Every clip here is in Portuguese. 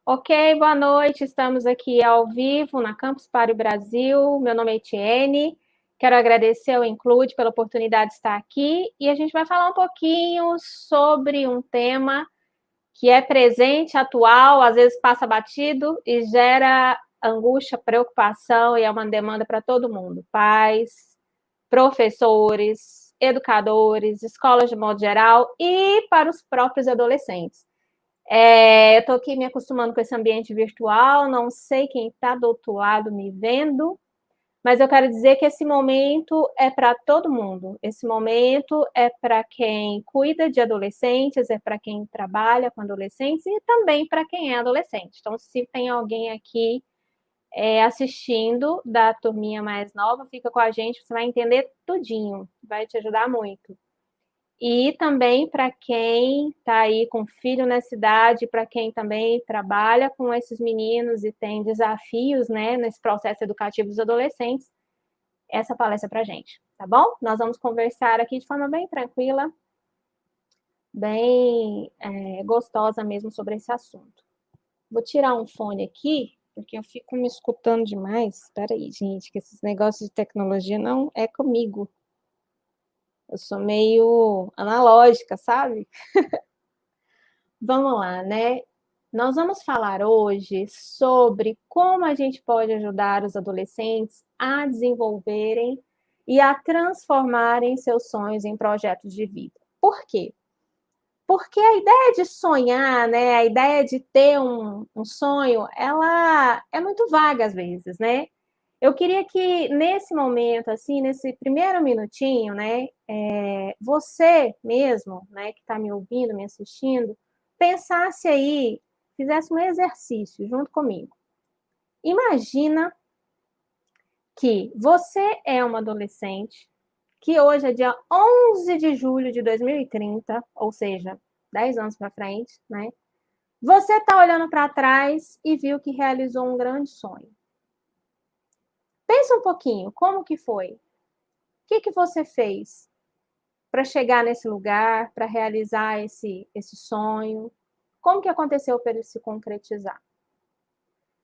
Ok, boa noite. Estamos aqui ao vivo na Campus Party Brasil. Meu nome é Etienne. Quero agradecer ao Include pela oportunidade de estar aqui e a gente vai falar um pouquinho sobre um tema que é presente, atual, às vezes passa batido e gera angústia, preocupação e é uma demanda para todo mundo. Pais, professores, educadores, escolas de modo geral e para os próprios adolescentes. Eu estou aqui me acostumando com esse ambiente virtual, não sei quem está do outro lado me vendo, mas eu quero dizer que esse momento é para todo mundo. Esse momento é para quem cuida de adolescentes, é para quem trabalha com adolescentes e também para quem é adolescente. Então, se tem alguém aqui assistindo da turminha mais nova, fica com a gente, você vai entender tudinho, vai te ajudar muito. E também para quem está aí com filho na cidade, para quem também trabalha com esses meninos e tem desafios, né, nesse processo educativo dos adolescentes, essa palestra para a gente, tá bom? Nós vamos conversar aqui de forma bem tranquila, bem gostosa mesmo sobre esse assunto. Vou tirar um fone aqui, porque eu fico me escutando demais. Espera aí, gente, que esses negócios de tecnologia não é comigo. Eu sou meio analógica, sabe? Vamos lá, né? Nós vamos falar hoje sobre como a gente pode ajudar os adolescentes a desenvolverem e a transformarem seus sonhos em projetos de vida. Por quê? Porque a ideia de sonhar, né, a ideia de ter um sonho, ela é muito vaga às vezes, né? Eu queria que nesse momento, assim, nesse primeiro minutinho, né, você mesmo, né, que está me ouvindo, me assistindo, pensasse aí, fizesse um exercício junto comigo. Imagina que você é uma adolescente, que hoje é dia 11 de julho de 2030, ou seja, 10 anos para frente, né? Você está olhando para trás e viu que realizou um grande sonho. Pensa um pouquinho, como que foi? O que você fez para chegar nesse lugar, para realizar esse sonho? Como que aconteceu para ele se concretizar?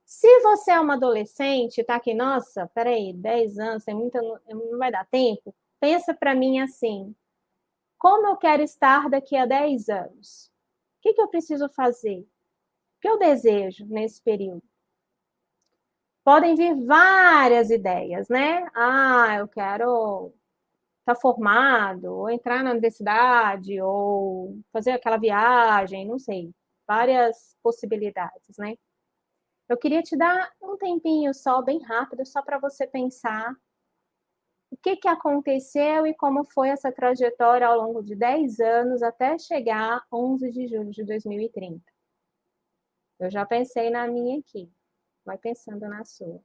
Se você é uma adolescente, tá aqui, nossa, peraí, 10 anos, tem muita, não vai dar tempo. Pensa para mim assim, como eu quero estar daqui a 10 anos? O que eu preciso fazer? O que eu desejo nesse período? Podem vir várias ideias, né? Ah, eu quero estar formado, ou entrar na universidade, ou fazer aquela viagem, não sei. Várias possibilidades, né? Eu queria te dar um tempinho só, bem rápido, só para você pensar o que aconteceu e como foi essa trajetória ao longo de 10 anos até chegar 11 de julho de 2030. Eu já pensei na minha aqui, vai pensando na sua.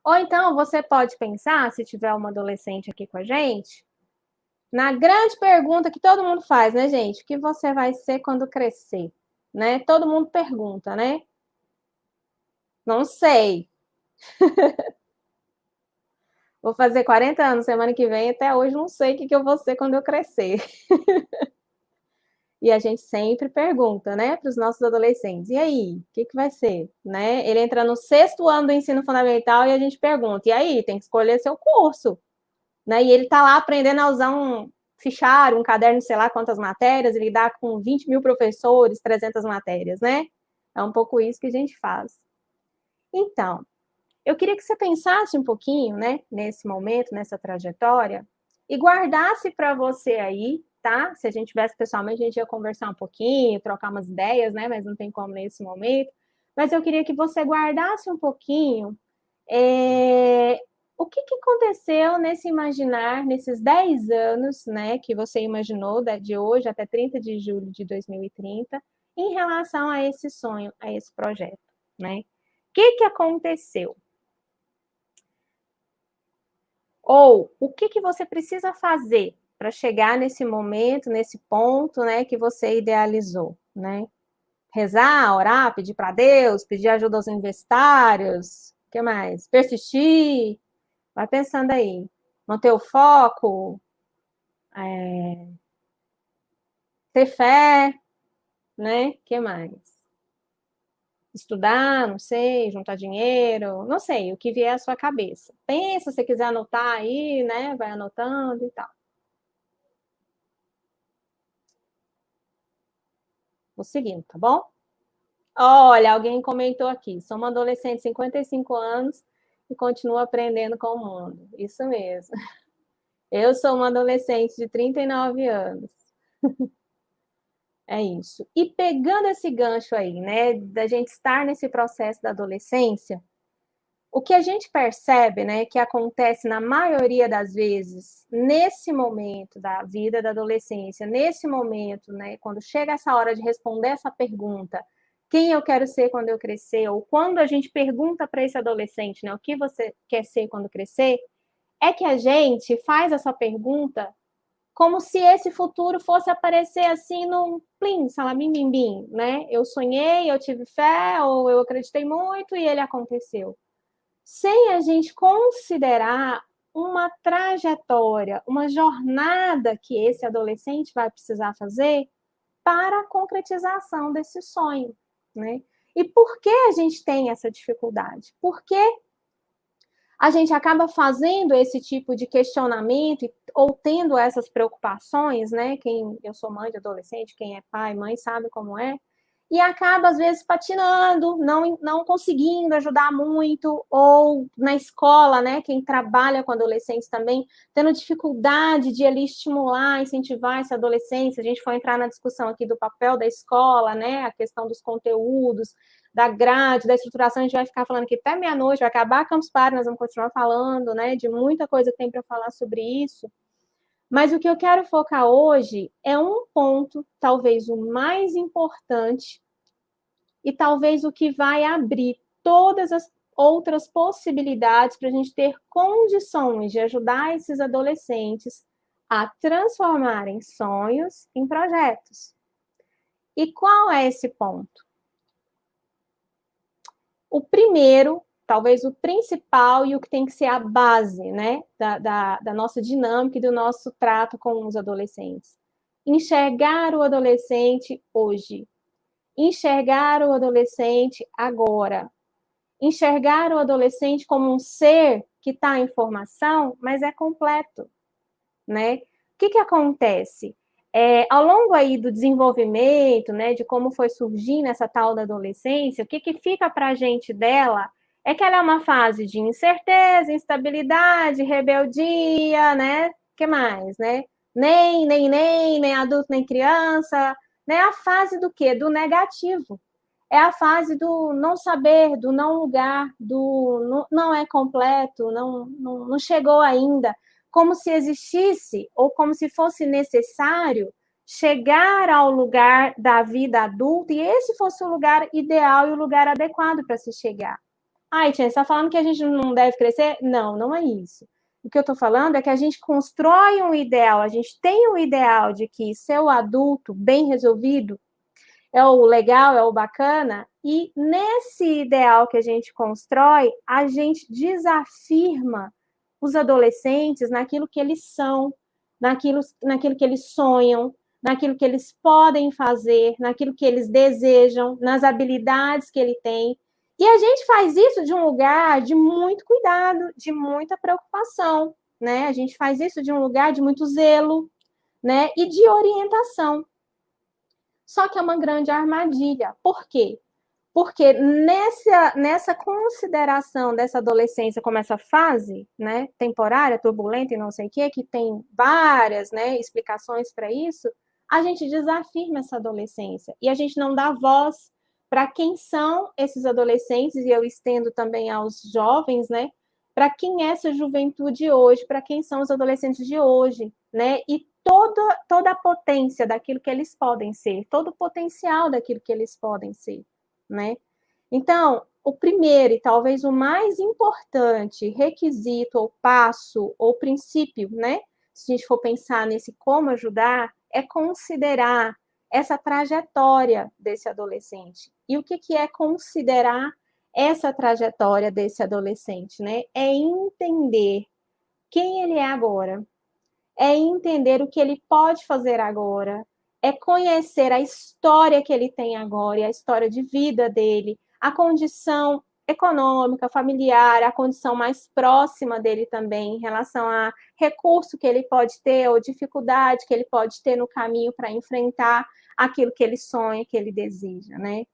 Ou então você pode pensar, se tiver uma adolescente aqui com a gente, na grande pergunta que todo mundo faz, né, gente? O que você vai ser quando crescer? Né? Todo mundo pergunta, né? Não sei. Vou fazer 40 anos semana que vem, até hoje não sei o que eu vou ser quando eu crescer. E a gente sempre pergunta, né, para os nossos adolescentes, e aí, o que vai ser? Né? Ele entra no 6º ano do ensino fundamental e a gente pergunta, e aí, tem que escolher seu curso. Né? E ele está lá aprendendo a usar um fichário, um caderno, sei lá quantas matérias, ele dá com 20 mil professores, 300 matérias, né? É um pouco isso que a gente faz. Então, eu queria que você pensasse um pouquinho, né, nesse momento, nessa trajetória, e guardasse para você aí, tá? Se a gente tivesse pessoalmente, a gente ia conversar um pouquinho, trocar umas ideias, né? Mas não tem como nesse momento. Mas eu queria que você guardasse um pouquinho o que aconteceu nesse imaginar, nesses 10 anos, né, que você imaginou de hoje até 30 de julho de 2030, em relação a esse sonho, a esse projeto, né? O que aconteceu? Ou o que você precisa fazer para chegar nesse momento, nesse ponto, né, que você idealizou, né? Rezar, orar, pedir para Deus, pedir ajuda aos universitários, o que mais? Persistir, vai pensando aí. Manter o foco, ter fé, né? O que mais? Estudar, não sei, juntar dinheiro, não sei, o que vier à sua cabeça. Pensa, se quiser anotar aí, né? Vai anotando e tal. Vou seguindo, tá bom? Olha, alguém comentou aqui, sou uma adolescente de 55 anos e continuo aprendendo com o mundo. Isso mesmo. Eu sou uma adolescente de 39 anos. É isso. E pegando esse gancho aí, né, da gente estar nesse processo da adolescência, o que a gente percebe, né, que acontece na maioria das vezes, nesse momento da vida da adolescência, nesse momento, né, quando chega essa hora de responder essa pergunta, quem eu quero ser quando eu crescer, ou quando a gente pergunta para esse adolescente, né, o que você quer ser quando crescer, é que a gente faz essa pergunta como se esse futuro fosse aparecer assim num plim, salamim, bim, bim, né? Eu sonhei, eu tive fé, ou eu acreditei muito e ele aconteceu. Sem a gente considerar uma trajetória, uma jornada que esse adolescente vai precisar fazer para a concretização desse sonho, né? E por que a gente tem essa dificuldade? Porque a gente acaba fazendo esse tipo de questionamento ou tendo essas preocupações, né? Quem eu sou mãe de adolescente, quem é pai, mãe sabe como é, e acaba às vezes patinando, não conseguindo ajudar muito, ou na escola, né? Quem trabalha com adolescentes também tendo dificuldade de ali estimular, incentivar essa adolescência. A gente foi entrar na discussão aqui do papel da escola, né? A questão dos conteúdos, da grade, da estruturação, a gente vai ficar falando aqui até meia-noite, vai acabar a Campus Party, nós vamos continuar falando, né, de muita coisa que tem para falar sobre isso. Mas o que eu quero focar hoje é um ponto, talvez o mais importante, e talvez o que vai abrir todas as outras possibilidades para a gente ter condições de ajudar esses adolescentes a transformarem sonhos em projetos. E qual é esse ponto? O primeiro, talvez o principal e o que tem que ser a base, né, da nossa dinâmica e do nosso trato com os adolescentes. Enxergar o adolescente hoje. Enxergar o adolescente agora. Enxergar o adolescente como um ser que está em formação, mas é completo, né? O que acontece? Ao longo aí do desenvolvimento, né, de como foi surgindo essa tal da adolescência, o que fica para a gente dela é que ela é uma fase de incerteza, instabilidade, rebeldia, né? Que mais, né? Nem adulto, nem criança, né? A fase do quê? Do negativo. É a fase do não saber, do não lugar, do não é completo, não chegou ainda, como se existisse ou como se fosse necessário chegar ao lugar da vida adulta e esse fosse o lugar ideal e o lugar adequado para se chegar. Ai, Tia, você está falando que a gente não deve crescer? Não, não é isso. O que eu estou falando é que a gente constrói um ideal, a gente tem um ideal de que ser o adulto bem resolvido é o legal, é o bacana, e nesse ideal que a gente constrói, a gente desafirma os adolescentes naquilo que eles são, naquilo que eles sonham, naquilo que eles podem fazer, naquilo que eles desejam, nas habilidades que ele tem. E a gente faz isso de um lugar de muito cuidado, de muita preocupação, né? A gente faz isso de um lugar de muito zelo, né? E de orientação. Só que é uma grande armadilha. Por quê? Porque nessa consideração dessa adolescência como essa fase, né, temporária, turbulenta e não sei o quê, que tem várias, né, explicações para isso, a gente desafirma essa adolescência e a gente não dá voz para quem são esses adolescentes, e eu estendo também aos jovens, né, para quem é essa juventude hoje, para quem são os adolescentes de hoje, né, e toda a potência daquilo que eles podem ser, todo o potencial daquilo que eles podem ser, né? Então, o primeiro e talvez o mais importante requisito ou passo ou princípio, né? Se a gente for pensar nesse como ajudar, é considerar essa trajetória desse adolescente. E o que é considerar essa trajetória desse adolescente, né? É entender quem ele é agora, é entender o que ele pode fazer agora, é conhecer a história que ele tem agora e a história de vida dele, a condição econômica, familiar, a condição mais próxima dele também, em relação a recurso que ele pode ter ou dificuldade que ele pode ter no caminho para enfrentar aquilo que ele sonha, que ele deseja, né?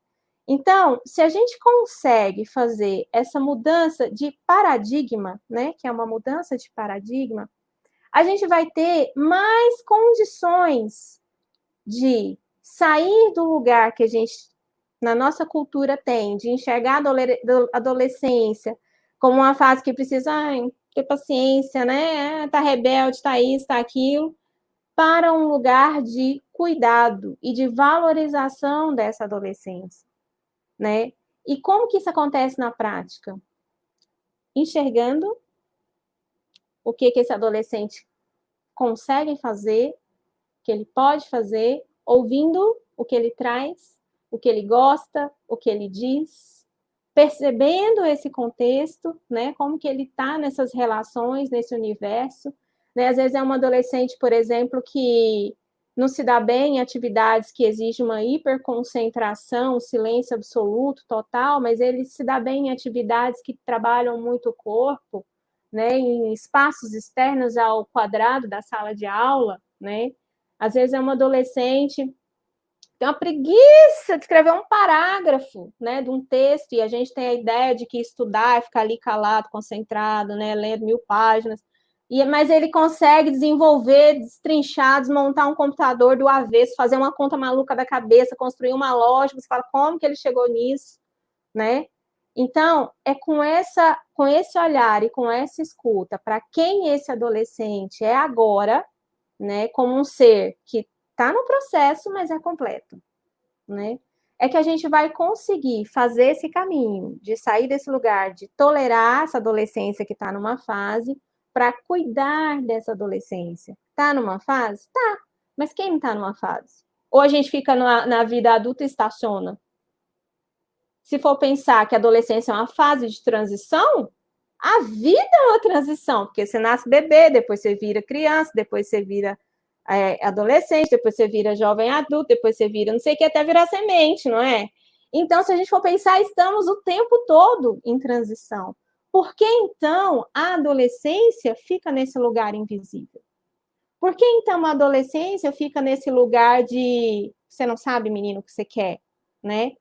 Então, se a gente consegue fazer essa mudança de paradigma, né, que é uma mudança de paradigma, a gente vai ter mais condições de sair do lugar que a gente, na nossa cultura, tem, de enxergar a adolescência como uma fase que precisa ter paciência, né? Tá rebelde, tá isso, tá aquilo, para um lugar de cuidado e de valorização dessa adolescência, né? E como que isso acontece na prática? Enxergando o que esse adolescente consegue fazer, que ele pode fazer, ouvindo o que ele traz, o que ele gosta, o que ele diz, percebendo esse contexto, né, como que ele está nessas relações, nesse universo, né, às vezes é um adolescente, por exemplo, que não se dá bem em atividades que exigem uma hiperconcentração, silêncio absoluto, total, mas ele se dá bem em atividades que trabalham muito o corpo, né, em espaços externos ao quadrado da sala de aula, né, às vezes é uma adolescente tem uma preguiça de escrever um parágrafo, né, de um texto, e a gente tem a ideia de que estudar é ficar ali calado, concentrado, né, lendo 1000 páginas, mas ele consegue desenvolver, destrinchar, desmontar um computador do avesso, fazer uma conta maluca da cabeça, construir uma lógica, você fala, como que ele chegou nisso, né? Então, é com esse olhar e com essa escuta, para quem esse adolescente é agora, né, como um ser que está no processo, mas é completo, né? É que a gente vai conseguir fazer esse caminho de sair desse lugar de tolerar essa adolescência que está numa fase para cuidar dessa adolescência. Está numa fase? Tá. Mas quem não está numa fase? Ou a gente fica na vida adulta e estaciona? Se for pensar que a adolescência é uma fase de transição, a vida é uma transição, porque você nasce bebê, depois você vira criança, depois você vira adolescente, depois você vira jovem adulto, depois você vira não sei o que, até virar semente, não é? Então, se a gente for pensar, estamos o tempo todo em transição. Por que, então, a adolescência fica nesse lugar invisível? Por que, então, a adolescência fica nesse lugar de você não sabe, menino, o que você quer, né?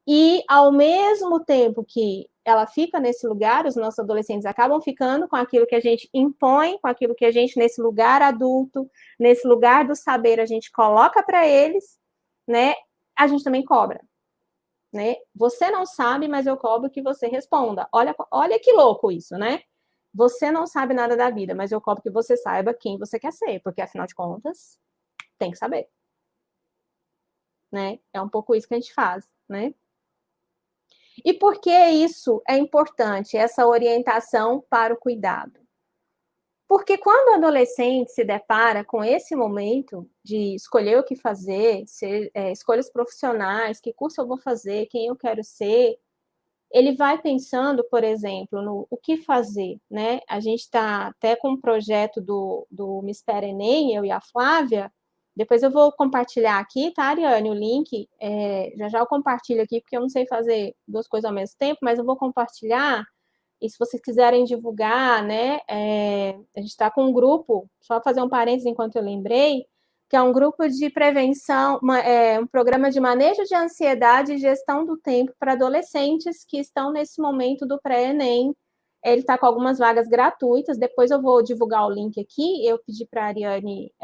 E, ao mesmo tempo que ela fica nesse lugar, os nossos adolescentes acabam ficando com aquilo que a gente impõe, com aquilo que a gente, nesse lugar adulto, nesse lugar do saber, a gente coloca para eles, né? A gente também cobra, né? Você não sabe, mas eu cobro que você responda. Olha que louco isso, né? Você não sabe nada da vida, mas eu cobro que você saiba quem você quer ser, porque, afinal de contas, tem que saber, né? É um pouco isso que a gente faz, né? E por que isso é importante, essa orientação para o cuidado? Porque quando o adolescente se depara com esse momento de escolher o que fazer, escolhas profissionais, que curso eu vou fazer, quem eu quero ser, ele vai pensando, por exemplo, no o que fazer, né? A gente está até com um projeto do Mister Enem, eu e a Flávia. Depois eu vou compartilhar aqui, tá, Ariane? O link, já eu compartilho aqui, porque eu não sei fazer duas coisas ao mesmo tempo, mas eu vou compartilhar. E se vocês quiserem divulgar, né? A gente está com um grupo, só fazer um parênteses enquanto eu lembrei, que é um grupo de prevenção, um programa de manejo de ansiedade e gestão do tempo para adolescentes que estão nesse momento do pré-ENEM. Ele está com algumas vagas gratuitas, depois eu vou divulgar o link aqui, eu pedi para a Ariane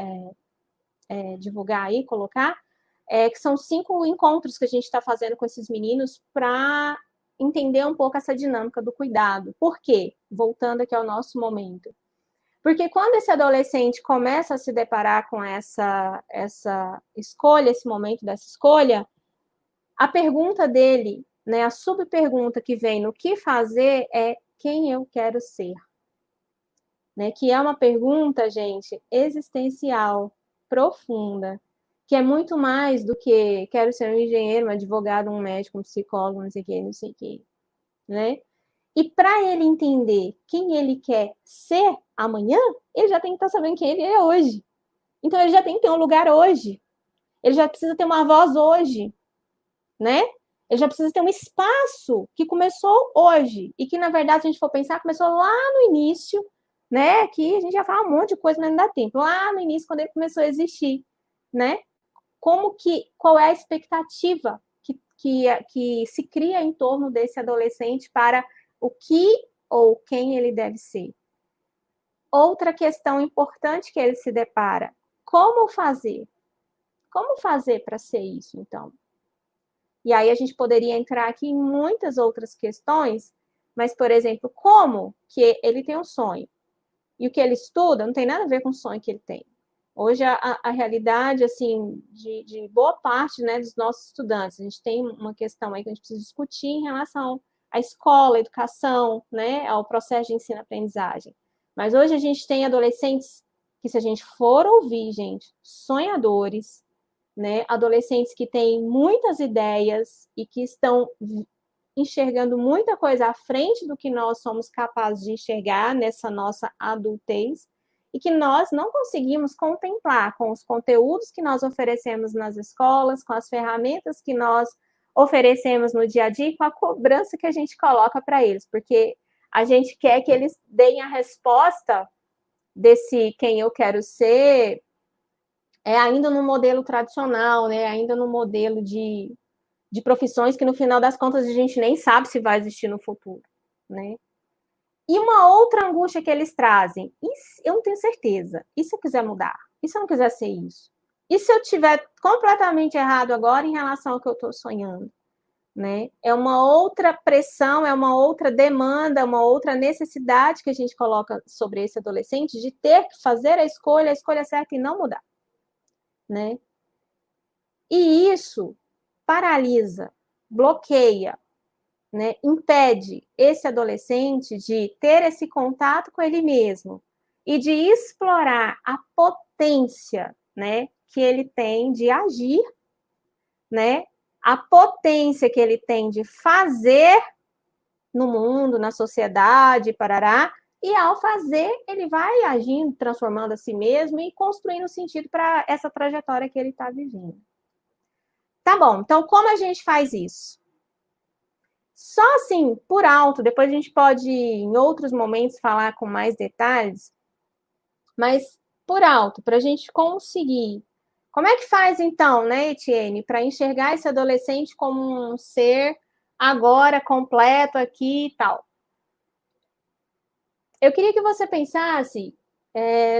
divulgar aí, colocar, que são 5 encontros que a gente está fazendo com esses meninos para entender um pouco essa dinâmica do cuidado. Por quê? Voltando aqui ao nosso momento. Porque quando esse adolescente começa a se deparar com essa escolha, esse momento dessa escolha, a pergunta dele, né, a subpergunta que vem no que fazer é quem eu quero ser. Né, que é uma pergunta, gente, existencial, profunda, que é muito mais do que quero ser um engenheiro, um advogado, um médico, um psicólogo, não sei o quê, não sei o quê, né? E para ele entender quem ele quer ser amanhã, ele já tem que estar sabendo quem ele é hoje. Então, ele já tem que ter um lugar hoje. Ele já precisa ter uma voz hoje, né? Ele já precisa ter um espaço que começou hoje e que, na verdade, se a gente for pensar, começou lá no início, né? Que a gente já fala um monte de coisa, mas não dá tempo. Lá no início, quando ele começou a existir, né? Qual é a expectativa que se cria em torno desse adolescente para o que ou quem ele deve ser? Outra questão importante que ele se depara: como fazer? Como fazer para ser isso, então? E aí a gente poderia entrar aqui em muitas outras questões, mas, por exemplo, como que ele tem um sonho? E o que ele estuda não tem nada a ver com o sonho que ele tem. Hoje, a realidade, assim, de boa parte, né, dos nossos estudantes, a gente tem uma questão aí que a gente precisa discutir em relação à escola, à educação, né, ao processo de ensino-aprendizagem. Mas hoje a gente tem adolescentes que, se a gente for ouvir, gente, sonhadores, né, adolescentes que têm muitas ideias e que estão enxergando muita coisa à frente do que nós somos capazes de enxergar nessa nossa adultez e que nós não conseguimos contemplar com os conteúdos que nós oferecemos nas escolas, com as ferramentas que nós oferecemos no dia a dia e com a cobrança que a gente coloca para eles, porque a gente quer que eles deem a resposta desse quem eu quero ser, ainda no modelo tradicional, né? Ainda no modelo de profissões que, no final das contas, a gente nem sabe se vai existir no futuro, né? E uma outra angústia que eles trazem: eu não tenho certeza. E se eu quiser mudar? E se eu não quiser ser isso? E se eu tiver completamente errado agora em relação ao que eu estou sonhando? Né? É uma outra pressão, é uma outra demanda, uma outra necessidade que a gente coloca sobre esse adolescente de ter que fazer a escolha certa e não mudar, né? E isso paralisa, bloqueia, né, impede esse adolescente de ter esse contato com ele mesmo e de explorar a potência, né, que ele tem de agir, né, a potência que ele tem de fazer no mundo, na sociedade, parará, e ao fazer, ele vai agindo, transformando a si mesmo e construindo sentido para essa trajetória que ele está vivendo. Tá bom, então como a gente faz isso? Só assim, por alto, depois a gente pode, em outros momentos, falar com mais detalhes, mas por alto, para a gente conseguir. Como é que faz, então, né, Etienne, para enxergar esse adolescente como um ser agora completo aqui e tal? Eu queria que você pensasse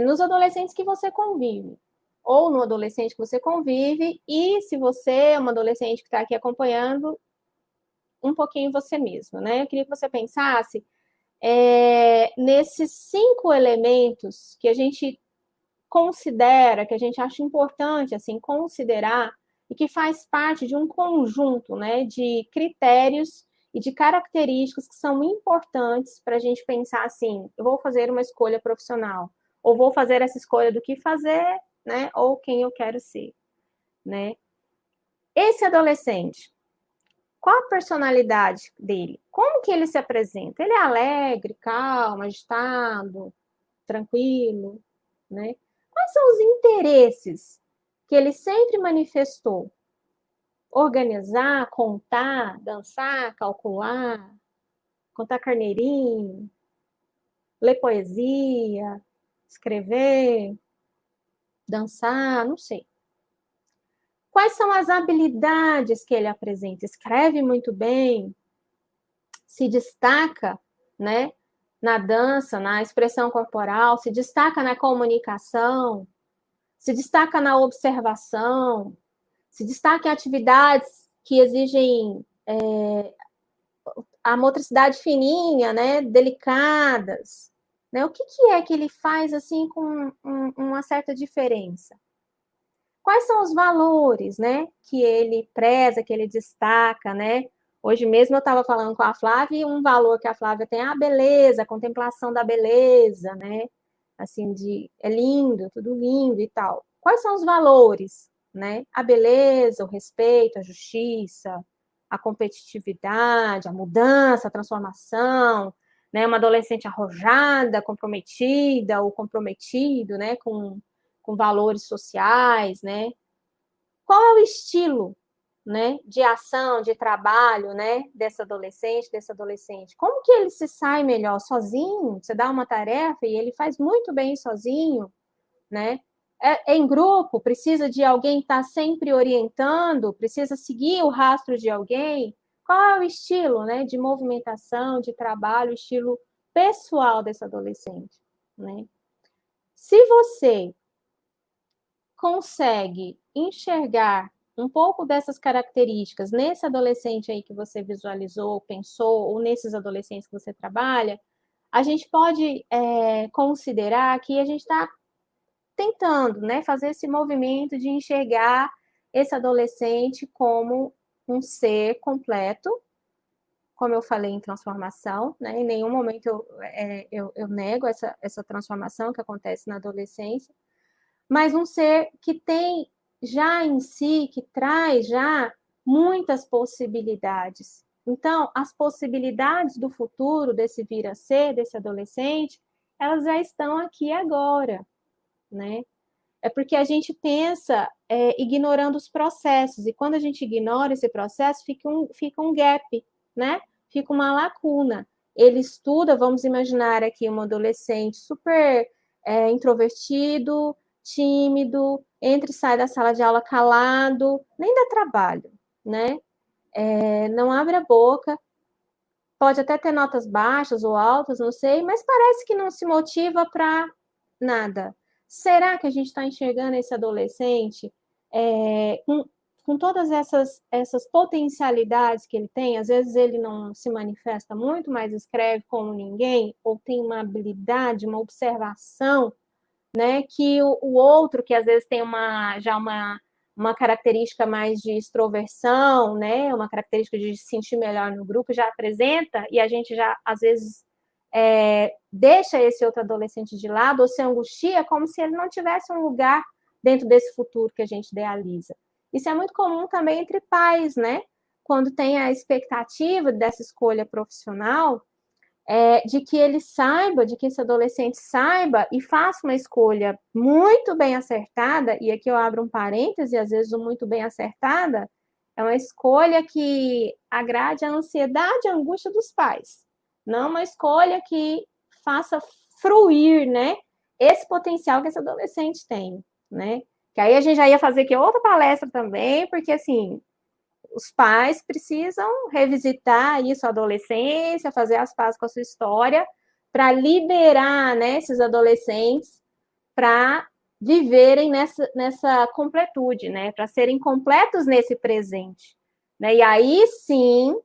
nos adolescentes que você convive, ou no adolescente que você convive, e se você é uma adolescente que está aqui acompanhando, um pouquinho você mesmo, né? Eu queria que você pensasse nesses 5 elementos que a gente considera, que a gente acha importante assim considerar e que faz parte de um conjunto, né, de critérios e de características que são importantes para a gente pensar assim: eu vou fazer uma escolha profissional, ou vou fazer essa escolha do que fazer, né, ou quem eu quero ser, né? Esse adolescente, qual a personalidade dele? Como que ele se apresenta? Ele é alegre, calmo, agitado, tranquilo, né? Quais são os interesses que ele sempre manifestou? Organizar, contar, dançar, calcular, contar carneirinho, ler poesia, escrever, dançar, não sei. Quais são as habilidades que ele apresenta? Escreve muito bem, se destaca, né, na dança, na expressão corporal, se destaca na comunicação, se destaca na observação, se destaca em atividades que exigem a motricidade fininha, né, delicadas, né? O que é que ele faz assim com uma certa diferença? Quais são os valores, né, que ele preza, que ele destaca, né? Hoje mesmo eu estava falando com a Flávia e um valor que a Flávia tem é a beleza, a contemplação da beleza, né? Assim, é lindo, tudo lindo e tal. Quais são os valores, né? A beleza, o respeito, a justiça, a competitividade, a mudança, a transformação, né? Uma adolescente arrojada, comprometida ou comprometido, né? Com valores sociais, né? Qual é o estilo né, de ação, de trabalho, né, desse adolescente. Como que ele se sai melhor sozinho? Você dá uma tarefa e ele faz muito bem sozinho, né? É em grupo, precisa de alguém estar sempre orientando, precisa seguir o rastro de alguém. Qual é o estilo, né, de movimentação, de trabalho, o estilo pessoal desse adolescente, né? Se você consegue enxergar um pouco dessas características nesse adolescente aí que você visualizou, pensou, ou nesses adolescentes que você trabalha, a gente pode considerar que a gente está tentando, né, fazer esse movimento de enxergar esse adolescente como um ser completo, como eu falei em transformação, né? Em nenhum momento eu nego essa transformação que acontece na adolescência, mas um ser que tem já em si, que traz já muitas possibilidades. Então, as possibilidades do futuro desse vir a ser, desse adolescente, elas já estão aqui agora, né? É porque a gente pensa ignorando os processos, e quando a gente ignora esse processo, fica um gap, né? Fica uma lacuna. Ele estuda, vamos imaginar aqui um adolescente super introvertido, tímido, entra e sai da sala de aula calado, nem dá trabalho, né? Não abre a boca, pode até ter notas baixas ou altas, não sei, mas parece que não se motiva para nada. Será que a gente está enxergando esse adolescente com todas essas potencialidades que ele tem? Às vezes ele não se manifesta muito, mas escreve como ninguém, ou tem uma habilidade, uma observação, né, que o outro, que às vezes tem uma característica mais de extroversão, né, uma característica de se sentir melhor no grupo, já apresenta, e a gente já, às vezes, deixa esse outro adolescente de lado, ou se angustia como se ele não tivesse um lugar dentro desse futuro que a gente idealiza. Isso é muito comum também entre pais, né? Quando tem a expectativa dessa escolha profissional, de que ele saiba, de que esse adolescente saiba e faça uma escolha muito bem acertada, e aqui eu abro um parêntese, às vezes o muito bem acertada é uma escolha que agrade a ansiedade e a angústia dos pais, não uma escolha que faça fruir, né, esse potencial que esse adolescente tem, né? Que aí a gente já ia fazer aqui outra palestra também, porque assim, os pais precisam revisitar isso, a adolescência, fazer as pazes com a sua história, para liberar, né, esses adolescentes para viverem nessa completude, né, para serem completos nesse presente. Né? E aí sim,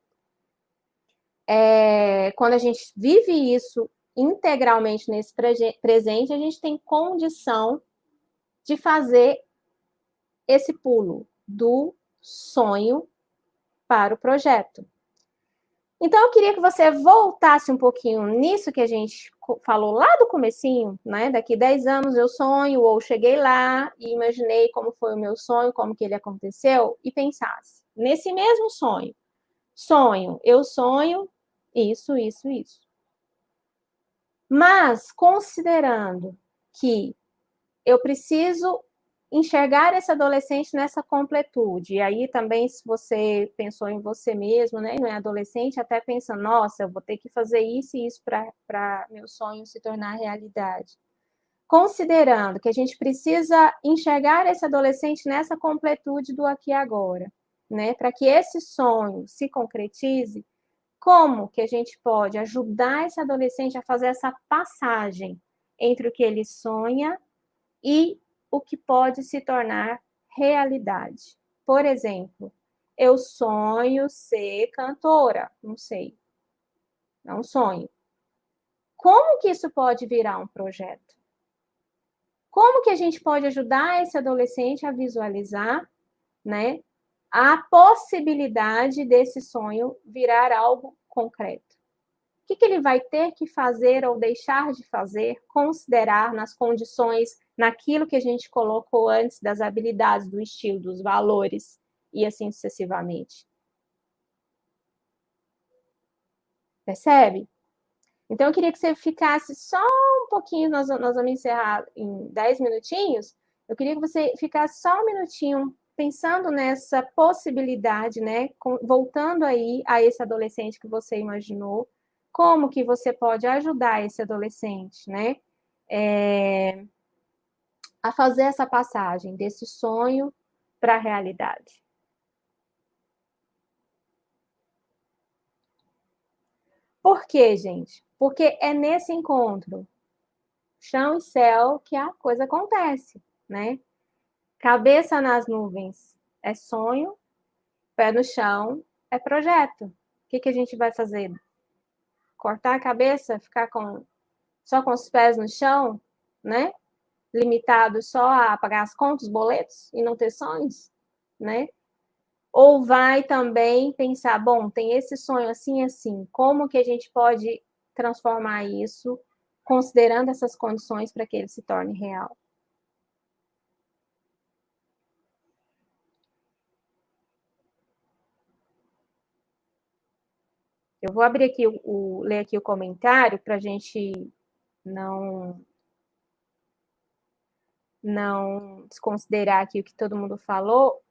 quando a gente vive isso integralmente nesse presente, a gente tem condição de fazer esse pulo do sonho para o projeto. Então, eu queria que você voltasse um pouquinho nisso que a gente falou lá do comecinho, né? Daqui 10 anos eu sonho, ou cheguei lá e imaginei como foi o meu sonho, como que ele aconteceu, e pensasse, nesse mesmo sonho, eu sonho isso, isso, isso. Mas, considerando que eu preciso enxergar esse adolescente nessa completude. E aí também, se você pensou em você mesmo, né, não é adolescente, até pensa, nossa, eu vou ter que fazer isso e isso para meu sonho se tornar realidade. Considerando que a gente precisa enxergar esse adolescente nessa completude do aqui e agora, né, para que esse sonho se concretize, como que a gente pode ajudar esse adolescente a fazer essa passagem entre o que ele sonha e o que pode se tornar realidade. Por exemplo, eu sonho ser cantora, não sei, é um sonho. Como que isso pode virar um projeto? Como que a gente pode ajudar esse adolescente a visualizar, né, a possibilidade desse sonho virar algo concreto? O que ele vai ter que fazer ou deixar de fazer, considerar nas condições, naquilo que a gente colocou antes das habilidades, do estilo, dos valores, e assim sucessivamente. Percebe? Então, eu queria que você ficasse só um pouquinho, nós vamos encerrar em 10 minutinhos, eu queria que você ficasse só um minutinho pensando nessa possibilidade, né, voltando aí a esse adolescente que você imaginou, como que você pode ajudar esse adolescente, né, a fazer essa passagem desse sonho para a realidade. Por quê, gente? Porque é nesse encontro, chão e céu, que a coisa acontece, né? Cabeça nas nuvens é sonho, pé no chão é projeto. O que a gente vai fazer? Cortar a cabeça, ficar só com os pés no chão, né? Limitado só a pagar as contas, os boletos e não ter sonhos, né? Ou vai também pensar, bom, tem esse sonho assim, assim, como que a gente pode transformar isso, considerando essas condições para que ele se torne real? Eu vou abrir aqui, ler aqui o comentário para a gente não, não desconsiderar aqui o que todo mundo falou.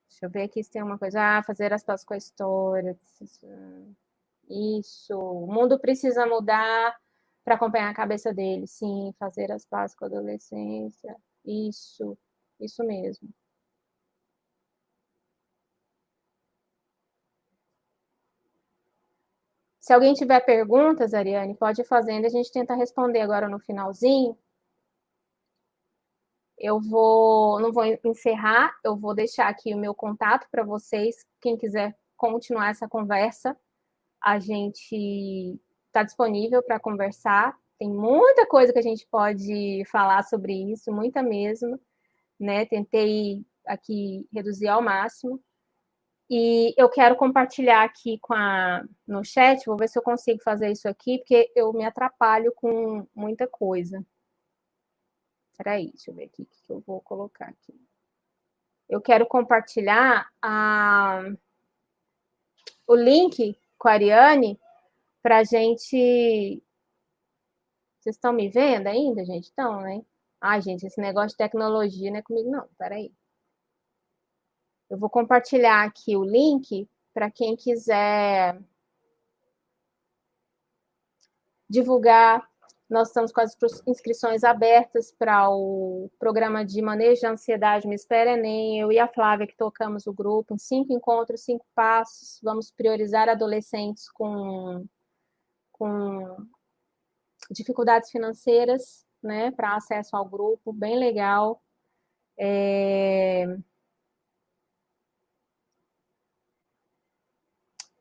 Deixa eu ver aqui se tem uma coisa. Ah, fazer as pazes com a história. Isso. O mundo precisa mudar para acompanhar a cabeça dele. Sim, fazer as pazes com a adolescência. Isso mesmo. Se alguém tiver perguntas, Ariane, pode ir fazendo, a gente tenta responder agora no finalzinho. Eu não vou encerrar, eu vou deixar aqui o meu contato para vocês. Quem quiser continuar essa conversa, a gente está disponível para conversar. Tem muita coisa que a gente pode falar sobre isso, muita mesmo, né? Tentei aqui reduzir ao máximo. E eu quero compartilhar aqui no chat, vou ver se eu consigo fazer isso aqui, porque eu me atrapalho com muita coisa. Peraí, deixa eu ver aqui o que eu vou colocar aqui. Eu quero compartilhar o link com a Ariane para a gente. Vocês estão me vendo ainda, gente? Estão, né? Ai, gente, esse negócio de tecnologia não é comigo, não. Peraí. Eu vou compartilhar aqui o link para quem quiser divulgar. Nós estamos com as inscrições abertas para o programa de manejo de ansiedade Me Espera Enem. Eu e a Flávia, que tocamos o grupo, em 5 encontros, 5 passos. Vamos priorizar adolescentes com dificuldades financeiras, né, para acesso ao grupo, bem legal. E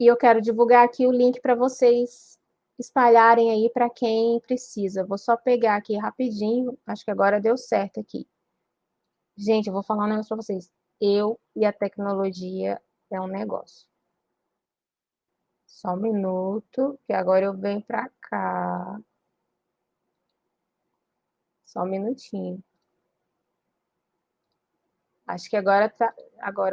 eu quero divulgar aqui o link para vocês espalharem aí para quem precisa. Vou só pegar aqui rapidinho, acho que agora deu certo aqui. Gente, eu vou falar um negócio para vocês. Eu e a tecnologia é um negócio. Só um minuto, que agora eu venho para cá. Só um minutinho. Acho que agora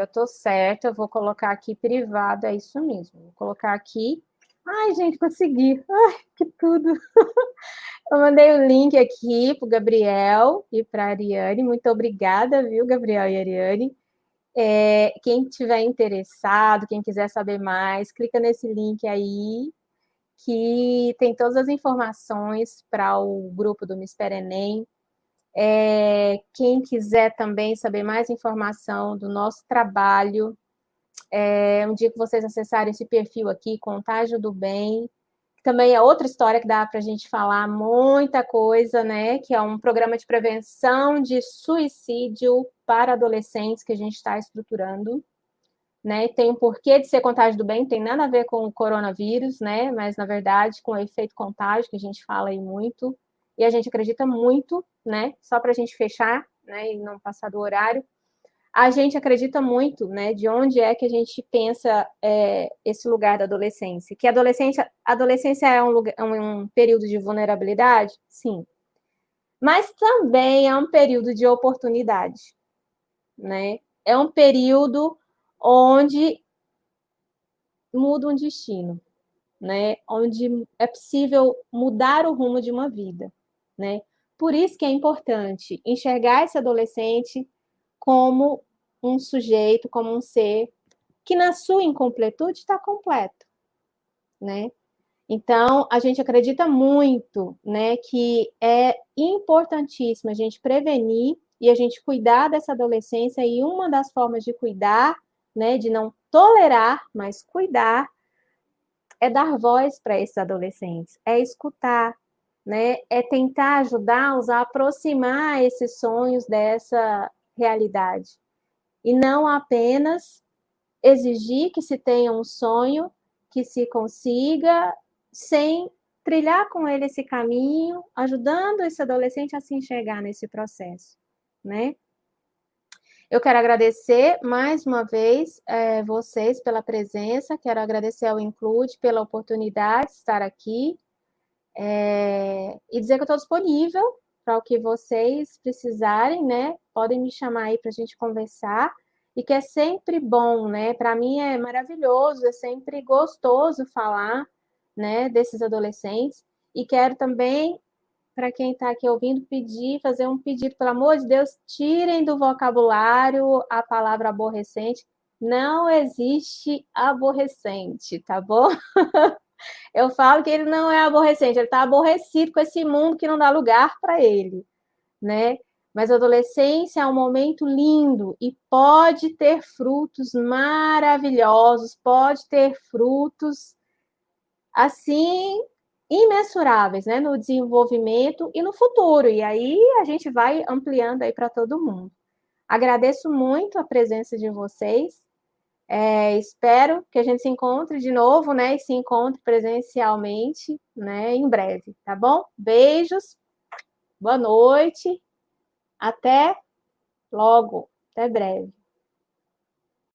eu tô certa. Eu vou colocar aqui privado, é isso mesmo. Vou colocar aqui. Ai, gente, consegui. Ai, que tudo. Eu mandei o link aqui para o Gabriel e para a Ariane. Muito obrigada, viu, Gabriel e Ariane. Quem tiver interessado, quem quiser saber mais, clica nesse link aí, que tem todas as informações para o grupo do Mister Enem. Quem quiser também saber mais informação do nosso trabalho, um dia que vocês acessarem esse perfil aqui, Contágio do Bem, também é outra história que dá para a gente falar muita coisa, né? Que é um programa de prevenção de suicídio para adolescentes que a gente está estruturando, né? Tem um porquê de ser contágio do bem, tem nada a ver com o coronavírus, né? Mas na verdade com o efeito contágio que a gente fala aí muito e a gente acredita muito, né? Só para a gente fechar, né? E não passar do horário. A gente acredita muito, né, de onde é que a gente pensa esse lugar da adolescência. Que a adolescência é um período de vulnerabilidade? Sim. Mas também é um período de oportunidade, né? É um período onde muda um destino, né? Onde é possível mudar o rumo de uma vida, né? Por isso que é importante enxergar esse adolescente como um sujeito, como um ser que na sua incompletude está completo, né? Então, a gente acredita muito, né, que é importantíssimo a gente prevenir e a gente cuidar dessa adolescência, e uma das formas de cuidar, né, de não tolerar, mas cuidar, é dar voz para esses adolescentes, é escutar, né, é tentar ajudá-los a aproximar esses sonhos dessa realidade. E não apenas exigir que se tenha um sonho, que se consiga, sem trilhar com ele esse caminho, ajudando esse adolescente a se enxergar nesse processo, né? Eu quero agradecer mais uma vez vocês pela presença, quero agradecer ao Include pela oportunidade de estar aqui e dizer que eu estou disponível para o que vocês precisarem, né? Podem me chamar aí para a gente conversar, e que é sempre bom, né? Para mim é maravilhoso, é sempre gostoso falar, né, desses adolescentes. E quero também, para quem está aqui ouvindo, fazer um pedido, pelo amor de Deus, tirem do vocabulário a palavra aborrecente. Não existe aborrecente, tá bom? Eu falo que ele não é aborrecente, ele está aborrecido com esse mundo que não dá lugar para ele, né? Mas a adolescência é um momento lindo e pode ter frutos maravilhosos, pode ter frutos, assim, imensuráveis, né? No desenvolvimento e no futuro. E aí a gente vai ampliando aí para todo mundo. Agradeço muito a presença de vocês. Espero que a gente se encontre de novo, né? E se encontre presencialmente, né? Em breve, tá bom? Beijos, boa noite, até logo, até breve.